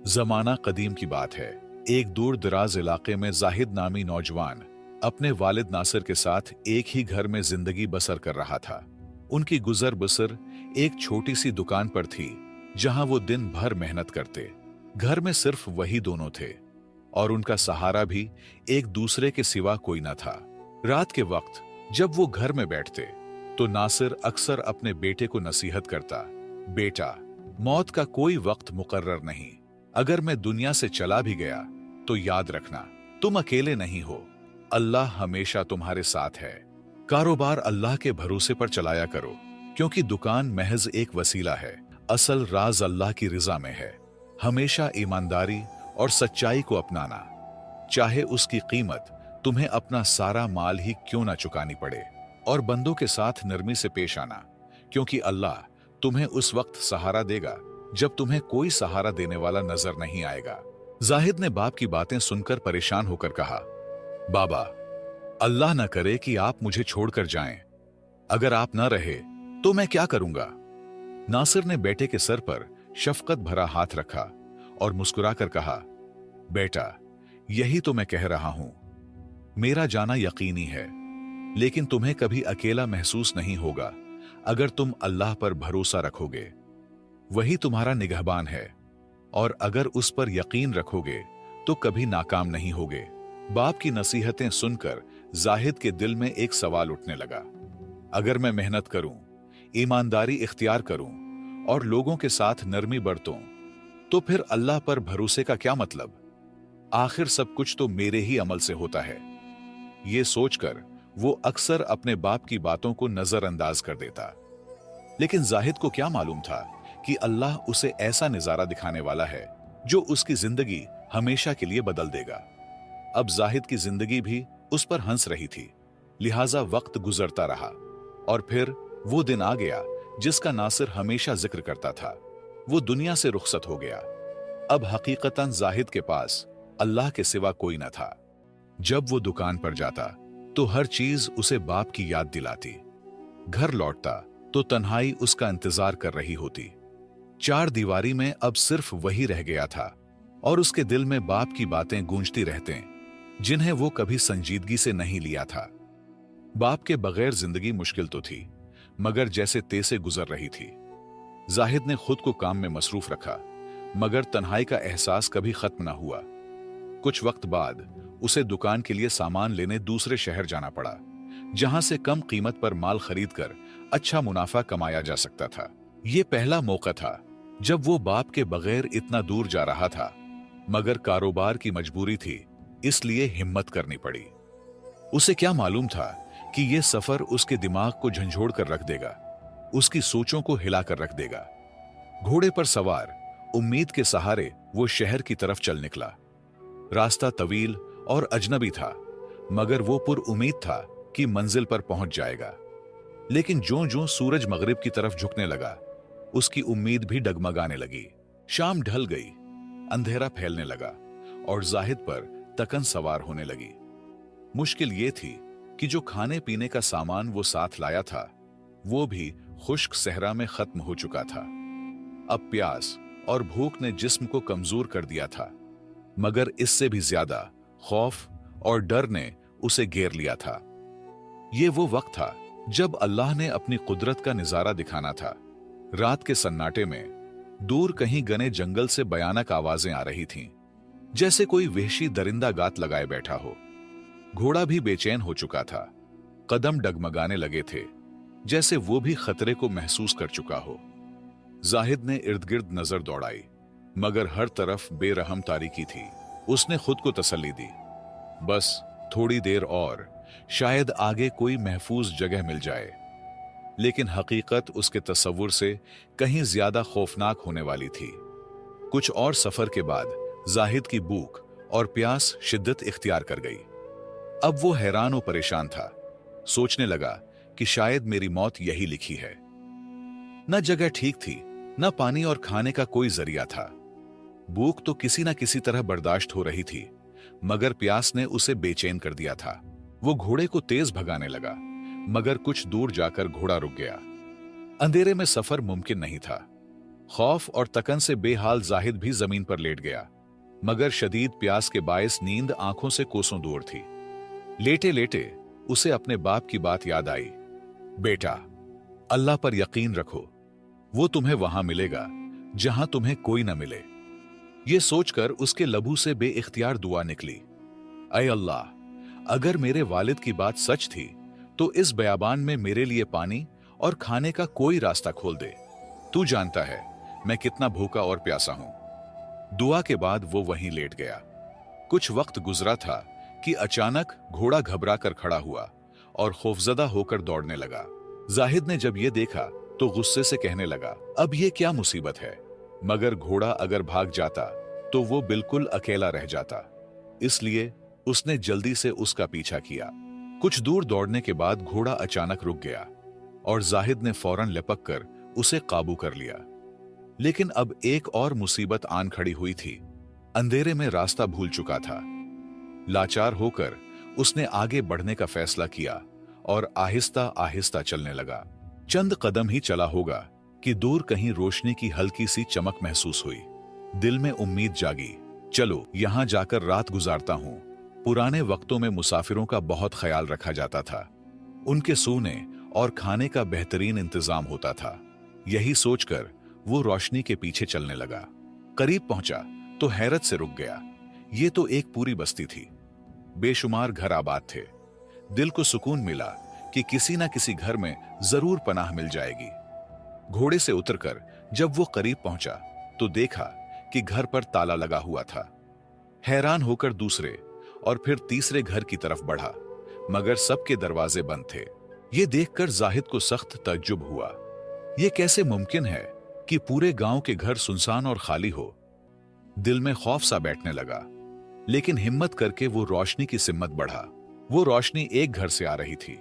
जमाना कदीम की बात है। एक दूर दराज इलाके में जाहिद नामी नौजवान अपने वालिद नासिर के साथ एक ही घर में जिंदगी बसर कर रहा था। उनकी गुजर बसर एक छोटी सी दुकान पर थी, जहां वो दिन भर मेहनत करते। घर में सिर्फ वही दोनों थे और उनका सहारा भी एक दूसरे के सिवा कोई न था। रात के वक्त जब वो घर में बैठते तो नासिर अक्सर अपने बेटे को नसीहत करता, बेटा, मौत का कोई वक्त मुकर्रर नहीं। अगर मैं दुनिया से चला भी गया तो याद रखना, तुम अकेले नहीं हो, अल्लाह हमेशा तुम्हारे साथ है। कारोबार अल्लाह के भरोसे पर चलाया करो, क्योंकि दुकान महज एक वसीला है, असल राज अल्लाह की रिजा में है। हमेशा ईमानदारी और सच्चाई को अपनाना, चाहे उसकी कीमत तुम्हें अपना सारा माल ही क्यों ना चुकानी पड़े। और बंदों के साथ नरमी से पेश आना, क्योंकि अल्लाह तुम्हें उस वक्त सहारा देगा जब तुम्हें कोई सहारा देने वाला नजर नहीं आएगा। जाहिद ने बाप की बातें सुनकर परेशान होकर कहा, बाबा, अल्लाह न करे कि आप मुझे छोड़कर जाएं। अगर आप न रहे तो मैं क्या करूंगा। नासिर ने बेटे के सर पर शफकत भरा हाथ रखा और मुस्कुराकर कहा, बेटा, यही तो मैं कह रहा हूं। मेरा जाना यकीनी है, लेकिन तुम्हें कभी अकेला महसूस नहीं होगा अगर तुम अल्लाह पर भरोसा रखोगे। वही तुम्हारा निगहबान है, और अगर उस पर यकीन रखोगे तो कभी नाकाम नहीं होगे। बाप की नसीहतें सुनकर जाहिद के दिल में एक सवाल उठने लगा, अगर मैं मेहनत करूं, ईमानदारी इख्तियार करूं और लोगों के साथ नरमी बरतूं, तो फिर अल्लाह पर भरोसे का क्या मतलब। आखिर सब कुछ तो मेरे ही अमल से होता है। ये सोचकर वो अक्सर अपने बाप की बातों को नजरअंदाज कर देता। लेकिन जाहिद को क्या मालूम था कि अल्लाह उसे ऐसा नजारा दिखाने वाला है जो उसकी जिंदगी हमेशा के लिए बदल देगा। अब जाहिद की जिंदगी भी उस पर हंस रही थी, लिहाजा वक्त गुजरता रहा और फिर वो दिन आ गया जिसका नासिर हमेशा जिक्र करता था। वो दुनिया से रुखसत हो गया। अब हकीकतन जाहिद के पास अल्लाह के सिवा कोई न था। जब वो दुकान पर जाता तो हर चीज उसे बाप की याद दिलाती। घर लौटता तो तन्हाई उसका इंतजार कर रही होती। चार दीवारी में अब सिर्फ वही रह गया था और उसके दिल में बाप की बातें गूंजती रहते, जिन्हें वो कभी संजीदगी से नहीं लिया था। बाप के बगैर जिंदगी मुश्किल तो थी, मगर जैसे तेसे गुजर रही थी। जाहिद ने खुद को काम में मसरूफ रखा, मगर तन्हाई का एहसास कभी खत्म ना हुआ। कुछ वक्त बाद उसे दुकान के लिए सामान लेने दूसरे शहर जाना पड़ा, जहां से कम कीमत पर माल खरीदकर अच्छा मुनाफा कमाया जा सकता था। यह पहला मौका था जब वो बाप के बगैर इतना दूर जा रहा था, मगर कारोबार की मजबूरी थी, इसलिए हिम्मत करनी पड़ी। उसे क्या मालूम था कि यह सफर उसके दिमाग को झंझोड़ कर रख देगा, उसकी सोचों को हिलाकर रख देगा। घोड़े पर सवार उम्मीद के सहारे वो शहर की तरफ चल निकला। रास्ता तवील और अजनबी था, मगर वो पुरउम्मीद था कि मंजिल पर पहुंच जाएगा। लेकिन ज्यों-ज्यों सूरज मगरिब की तरफ झुकने लगा, उसकी उम्मीद भी डगमगाने लगी। शाम ढल गई, अंधेरा फैलने लगा और जाहिद पर तकन सवार होने लगी। मुश्किल ये थी कि जो खाने पीने का सामान वो साथ लाया था, वो भी खुश्क सहरा में खत्म हो चुका था। अब प्यास और भूख ने जिस्म को कमजोर कर दिया था, मगर इससे भी ज्यादा खौफ और डर ने उसे घेर लिया था। ये वो वक्त था जब अल्लाह ने अपनी कुदरत का नजारा दिखाना था। रात के सन्नाटे में दूर कहीं घने जंगल से भयानक आवाजें आ रही थीं, जैसे कोई वहशी दरिंदा गात लगाए बैठा हो। घोड़ा भी बेचैन हो चुका था, कदम डगमगाने लगे थे, जैसे वो भी खतरे को महसूस कर चुका हो। जाहिद ने इर्द गिर्द नजर दौड़ाई, मगर हर तरफ बेरहम तारीकी थी। उसने खुद को तसल्ली दी, बस थोड़ी देर और, शायद आगे कोई महफूज जगह मिल जाए। लेकिन हकीकत उसके तसव्वुर से कहीं ज्यादा खौफनाक होने वाली थी। कुछ और सफर के बाद जाहिद की भूख और प्यास शिद्दत इख्तियार कर गई। अब वो हैरान और परेशान था, सोचने लगा कि शायद मेरी मौत यही लिखी है। न जगह ठीक थी, न पानी और खाने का कोई जरिया था। भूख तो किसी न किसी तरह बर्दाश्त हो रही थी, मगर प्यास ने उसे बेचैन कर दिया था। वो घोड़े को तेज भगाने लगा, मगर कुछ दूर जाकर घोड़ा रुक गया। अंधेरे में सफर मुमकिन नहीं था। खौफ और तकन से बेहाल जाहिद भी जमीन पर लेट गया, मगर शदीद प्यास के बायस नींद आंखों से कोसों दूर थी। लेटे लेटे उसे अपने बाप की बात याद आई। बेटा, अल्लाह पर यकीन रखो, वो तुम्हें वहां मिलेगा जहां तुम्हें कोई न मिले। ये सोचकर उसके लबू से बेइख्तियार दुआ निकली, ऐ अल्लाह, अगर मेरे वालिद की बात सच थी तो इस बयाबान में मेरे लिए पानी और खाने का कोई रास्ता खोल दे। तू जानता है मैं कितना भूखा और प्यासा हूं। दुआ के बाद वो वहीं लेट गया। कुछ वक्त गुजरा था कि अचानक घोड़ा घबरा कर खड़ा हुआ और खौफजदा होकर दौड़ने लगा। जाहिद ने जब ये देखा तो गुस्से से कहने लगा, अब ये क्या मुसीबत है? मगर घोड़ा अगर भाग जाता तो वो बिल्कुल अकेला रह जाता, इसलिए उसने जल्दी से उसका पीछा किया। कुछ दूर दौड़ने के बाद घोड़ा अचानक रुक गया और जाहिद ने फौरन लपक कर उसे काबू कर लिया। लेकिन अब एक और मुसीबत आन खड़ी हुई थी। अंधेरे में रास्ता भूल चुका था। लाचार होकर उसने आगे बढ़ने का फैसला किया और आहिस्ता आहिस्ता चलने लगा। चंद कदम ही चला होगा कि दूर कहीं रोशनी की हल्की सी चमक महसूस हुई। दिल में उम्मीद जागी, चलो यहां जाकर रात गुजारता हूं। पुराने वक्तों में मुसाफिरों का बहुत ख्याल रखा जाता था। उनके सोने और खाने का बेहतरीन इंतजाम होता था। यही सोचकर वो रोशनी के पीछे चलने लगा। करीब पहुंचा तो हैरत से रुक गया। ये तो एक पूरी बस्ती थी। बेशुमार घर आबाद थे। दिल को सुकून मिला कि किसी ना किसी घर में जरूर पनाह मिल जाएगी। घोड़े से उतरकर जब वो करीब पहुंचा तो देखा कि घर पर ताला लगा हुआ था। हैरान होकर दूसरे और फिर तीसरे घर की तरफ बढ़ा, मगर सबके दरवाजे बंद थे। ये देखकर जाहिद को सख्त तज्जुब हुआ। ये कैसे मुमकिन है कि पूरे गांव के घर सुनसान और खाली हो? दिल में खौफ सा बैठने लगा, लेकिन हिम्मत करके वो रोशनी की सिम्मत बढ़ा। वो रोशनी एक घर से आ रही थी।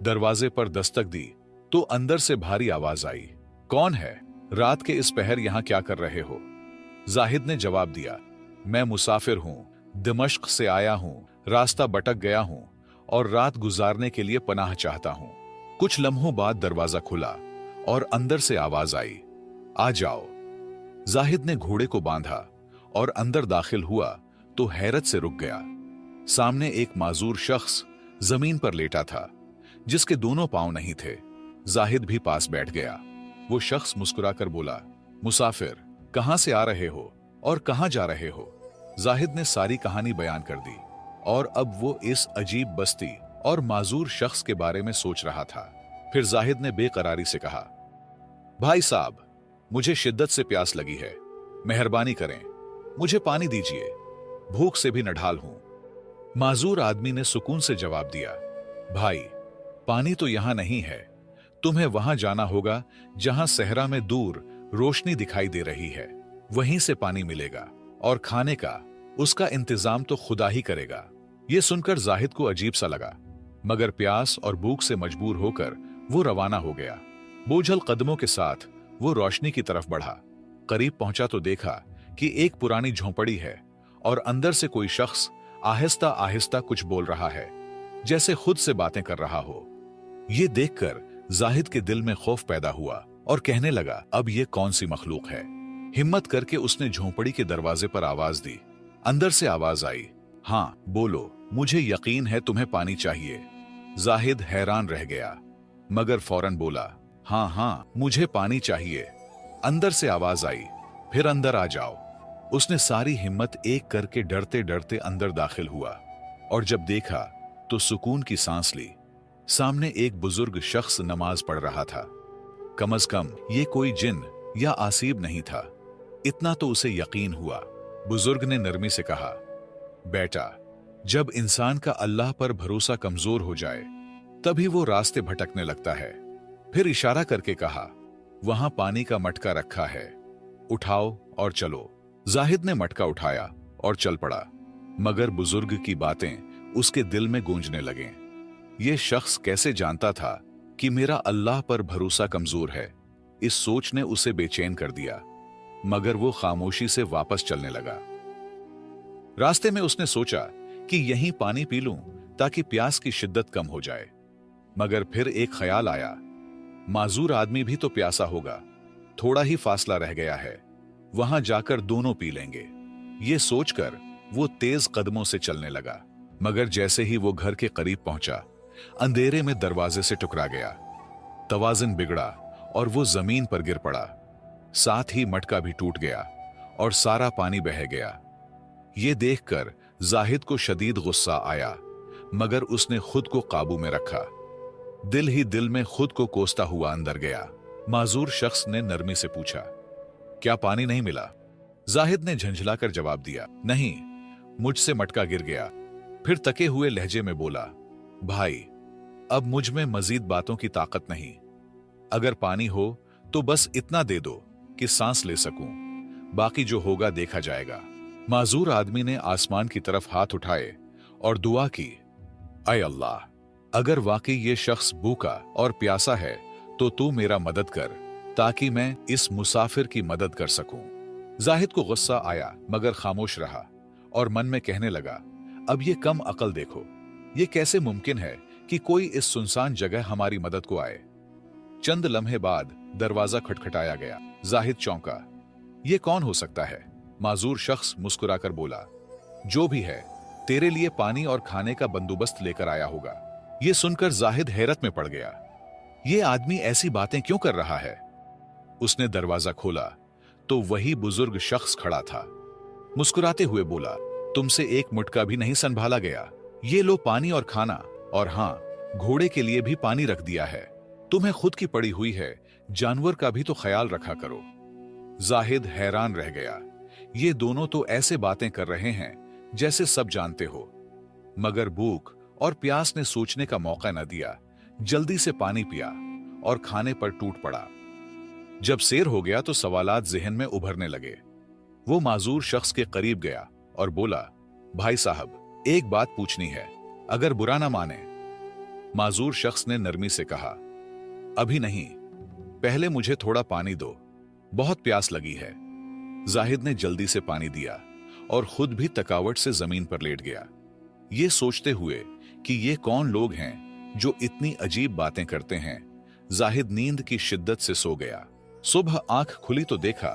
दरवाजे पर दस्तक दी तो अंदर से भारी आवाज आई, कौन है? रात के इस पहर यहां क्या कर रहे हो? जाहिद ने जवाब दिया, मैं मुसाफिर हूं, दिमश्क से आया हूं, रास्ता भटक गया हूं और रात गुजारने के लिए पनाह चाहता हूं। कुछ लम्हों बाद दरवाजा खुला और अंदर से आवाज आई, आ जाओ। जाहिद ने घोड़े को बांधा और अंदर दाखिल हुआ तो हैरत से रुक गया। सामने एक माजूर शख्स जमीन पर लेटा था, जिसके दोनों पांव नहीं थे। जाहिद भी पास बैठ गया। वो शख्स मुस्कुराकर बोला, मुसाफिर, कहां से आ रहे हो और कहां जा रहे हो? जाहिद ने सारी कहानी बयान कर दी और अब वो इस अजीब बस्ती और माजूर शख्स के बारे में सोच रहा था। फिर जाहिद ने बेकरारी से कहा, भाई साहब, मुझे शिद्दत से प्यास लगी है, मेहरबानी करें, मुझे पानी दीजिए, भूख से भी नढाल हूं। माजूर आदमी ने सुकून से जवाब दिया, भाई, पानी तो यहां नहीं है, तुम्हें वहां जाना होगा जहां सहरा में दूर रोशनी दिखाई दे रही है, वहीं से पानी मिलेगा और खाने का उसका इंतजाम तो खुदा ही करेगा। यह सुनकर जाहिद को अजीब सा लगा, मगर प्यास और भूख से मजबूर होकर वो रवाना हो गया। बोझल कदमों के साथ वो रोशनी की तरफ बढ़ा। करीब पहुंचा तो देखा कि एक पुरानी झोंपड़ी है और अंदर से कोई शख्स आहिस्ता आहिस्ता कुछ बोल रहा है, जैसे खुद से बातें कर रहा हो। ये देखकर जाहिद के दिल में खौफ पैदा हुआ और कहने लगा, अब ये कौन सी मखलूक है? हिम्मत करके उसने झोंपड़ी के दरवाजे पर आवाज दी। अंदर से आवाज आई, हाँ बोलो, मुझे यकीन है तुम्हें पानी चाहिए। जाहिद हैरान रह गया, मगर फौरन बोला, हाँ हाँ, मुझे पानी चाहिए। अंदर से आवाज आई, फिर अंदर आ जाओ। उसने सारी हिम्मत एक करके डरते डरते अंदर दाखिल हुआ और जब देखा तो सुकून की सांस ली। सामने एक बुजुर्ग शख्स नमाज पढ़ रहा था। कम अज कम ये कोई जिन या आसीब नहीं था, इतना तो उसे यकीन हुआ। बुजुर्ग ने नरमी से कहा, बेटा, जब इंसान का अल्लाह पर भरोसा कमजोर हो जाए तभी वो रास्ते भटकने लगता है। फिर इशारा करके कहा, वहां पानी का मटका रखा है, उठाओ और चलो। जाहिद ने मटका उठाया और चल पड़ा, मगर बुजुर्ग की बातें उसके दिल में गूंजने लगें। यह शख्स कैसे जानता था कि मेरा अल्लाह पर भरोसा कमजोर है? इस सोच ने उसे बेचैन कर दिया, मगर वो खामोशी से वापस चलने लगा। रास्ते में उसने सोचा कि यहीं पानी पी लूं ताकि प्यास की शिद्दत कम हो जाए। मगर फिर एक ख्याल आया, माजूर आदमी भी तो प्यासा होगा, थोड़ा ही फासला रह गया है, वहां जाकर दोनों पी लेंगे। ये सोचकर वो तेज कदमों से चलने लगा, मगर जैसे ही वो घर के करीब पहुंचा, अंधेरे में दरवाजे से टकरा गया। तवाज़ुन बिगड़ा और वो जमीन पर गिर पड़ा। साथ ही मटका भी टूट गया और सारा पानी बह गया। ये देखकर जाहिद को शदीद गुस्सा आया, मगर उसने खुद को काबू में रखा। दिल ही दिल में खुद को कोसता हुआ अंदर गया। माजूर शख्स ने नरमी से पूछा, क्या पानी नहीं मिला? जाहिद ने झंझलाकर जवाब दिया, नहीं, मुझसे मटका गिर गया। फिर तके हुए लहजे में बोला, भाई, अब मुझ में मजीद बातों की ताकत नहीं। अगर पानी हो तो बस इतना दे दो कि सांस ले सकूं, बाकी जो होगा देखा जाएगा। माजूर आदमी ने आसमान की तरफ हाथ उठाए और दुआ की, ऐ अल्लाह, अगर वाकई ये शख्स भूखा और प्यासा है तो तू मेरा मदद कर, ताकि मैं इस मुसाफिर की मदद कर सकूं। जाहिद को गुस्सा आया, मगर खामोश रहा और मन में कहने लगा, अब ये कम अकल देखो, ये कैसे मुमकिन है कि कोई इस सुनसान जगह हमारी मदद को आए। चंद लम्हे बाद दरवाजा खटखटाया गया। जाहिद चौंका, ये कौन हो सकता है? माजूर शख्स मुस्कुराकर बोला, जो भी है, तेरे लिए पानी और खाने का बंदोबस्त लेकर आया होगा। ये सुनकर जाहिद हैरत में पड़ गया। ये आदमी ऐसी बातें क्यों कर रहा है? उसने दरवाजा खोला तो वही बुजुर्ग शख्स खड़ा था। मुस्कुराते हुए बोला, तुमसे एक मुटका भी नहीं संभाला गया। ये लो पानी और खाना, और हां, घोड़े के लिए भी पानी रख दिया है। तुम्हें खुद की पड़ी हुई है, जानवर का भी तो ख्याल रखा करो। जाहिद हैरान रह गया। ये दोनों तो ऐसे बातें कर रहे हैं जैसे सब जानते हो, मगर भूख और प्यास ने सोचने का मौका न दिया। जल्दी से पानी पिया और खाने पर टूट पड़ा। जब सेर हो गया तो सवालात ज़हन में उभरने लगे। वो माजूर शख्स के करीब गया और बोला, भाई साहब, एक बात पूछनी है, अगर बुरा ना माने। माजूर शख्स ने नरमी से कहा, अभी नहीं, पहले मुझे थोड़ा पानी दो, बहुत प्यास लगी है। जाहिद ने जल्दी से पानी दिया और खुद भी थकावट से जमीन पर लेट गया, ये सोचते हुए कि ये कौन लोग हैं जो इतनी अजीब बातें करते हैं। जाहिद नींद की शिद्दत से सो गया। सुबह आंख खुली तो देखा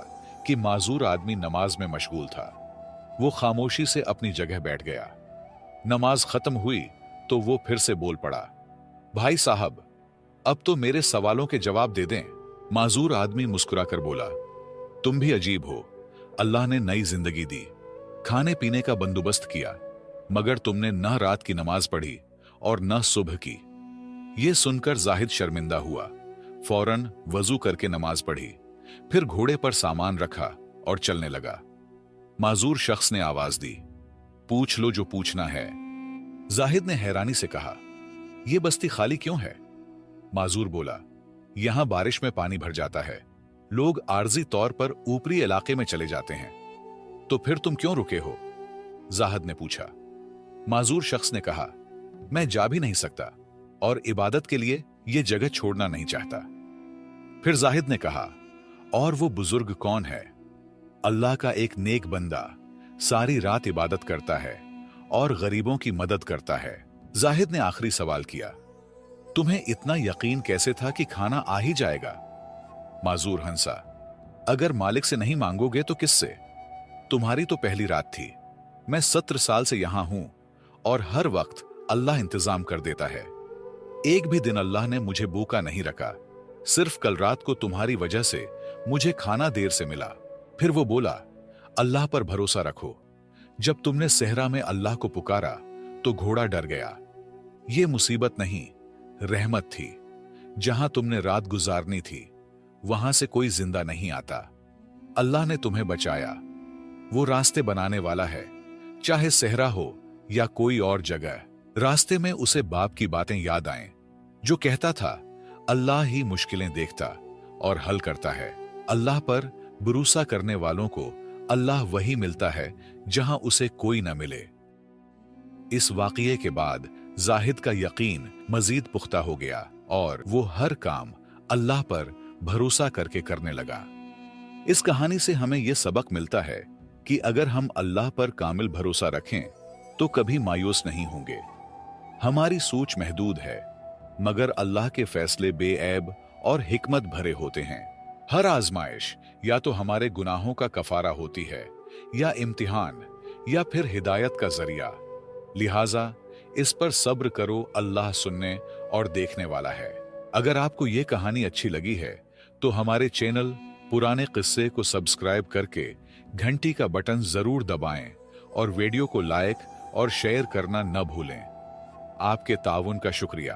कि माजूर आदमी नमाज में मशगूल था। वो खामोशी से अपनी जगह बैठ गया। नमाज खत्म हुई तो वो फिर से बोल पड़ा, भाई साहब, अब तो मेरे सवालों के जवाब दे दें। माजूर आदमी मुस्कुराकर बोला, तुम भी अजीब हो। अल्लाह ने नई जिंदगी दी, खाने पीने का बंदोबस्त किया, मगर तुमने न रात की नमाज पढ़ी और न सुबह की। यह सुनकर जाहिद शर्मिंदा हुआ। फौरन वजू करके नमाज पढ़ी, फिर घोड़े पर सामान रखा और चलने लगा। माजूर शख्स ने आवाज दी, पूछ लो जो पूछना है। जाहिद ने हैरानी से कहा, यह बस्ती खाली क्यों है? माजूर बोला, यहां बारिश में पानी भर जाता है, लोग आर्जी तौर पर ऊपरी इलाके में चले जाते हैं। तो फिर तुम क्यों रुके हो? जाहिद ने पूछा। माजूर शख्स ने कहा, मैं जा भी नहीं सकता और इबादत के लिए यह जगह छोड़ना नहीं चाहता। फिर जाहिद ने कहा, और वो बुजुर्ग कौन है? अल्लाह का एक नेक बंदा, सारी रात इबादत करता है और गरीबों की मदद करता है। जाहिद ने आखिरी सवाल किया, तुम्हें इतना यकीन कैसे था कि खाना आ ही जाएगा? माजूर हंसा, अगर मालिक से नहीं मांगोगे तो किससे? तुम्हारी तो पहली रात थी। मैं 17 साल से यहां हूं और हर वक्त अल्लाह इंतजाम कर देता है। एक भी दिन अल्लाह ने मुझे भूखा नहीं रखा। सिर्फ कल रात को तुम्हारी वजह से मुझे खाना देर से मिला। फिर वो बोला, अल्लाह पर भरोसा रखो। जब तुमने सहरा में अल्लाह को पुकारा तो घोड़ा डर गया। ये मुसीबत नहीं, रहमत थी। जहां तुमने रात गुजारनी थी वहां से कोई जिंदा नहीं आता। अल्लाह ने तुम्हें बचाया। वो रास्ते बनाने वाला है, चाहे सहरा हो या कोई और जगह। रास्ते में उसे बाप की बातें याद आएं, जो कहता था, अल्लाह ही मुश्किलें देखता और हल करता है। अल्लाह पर भरोसा करने वालों को अल्लाह वही मिलता है जहां उसे कोई न मिले। इस वाकये के बाद जाहिद का यकीन मजीद पुख्ता हो गया और वो हर काम अल्लाह पर भरोसा करके करने लगा। इस कहानी से हमें यह सबक मिलता है कि अगर हम अल्लाह पर कामिल भरोसा रखें तो कभी मायूस नहीं होंगे। हमारी सोच महदूद है, मगर अल्लाह के फैसले बेऐब और हिकमत भरे होते हैं। हर आजमाइश या तो हमारे गुनाहों का कफारा होती है, या इम्तिहान, या फिर हिदायत का जरिया। लिहाजा इस पर सब्र करो, अल्लाह सुनने और देखने वाला है। अगर आपको ये कहानी अच्छी लगी है तो हमारे चैनल पुराने किस्से को सब्सक्राइब करके घंटी का बटन जरूर दबाएं और वीडियो को लाइक और शेयर करना न भूलें। आपके ताउन का शुक्रिया।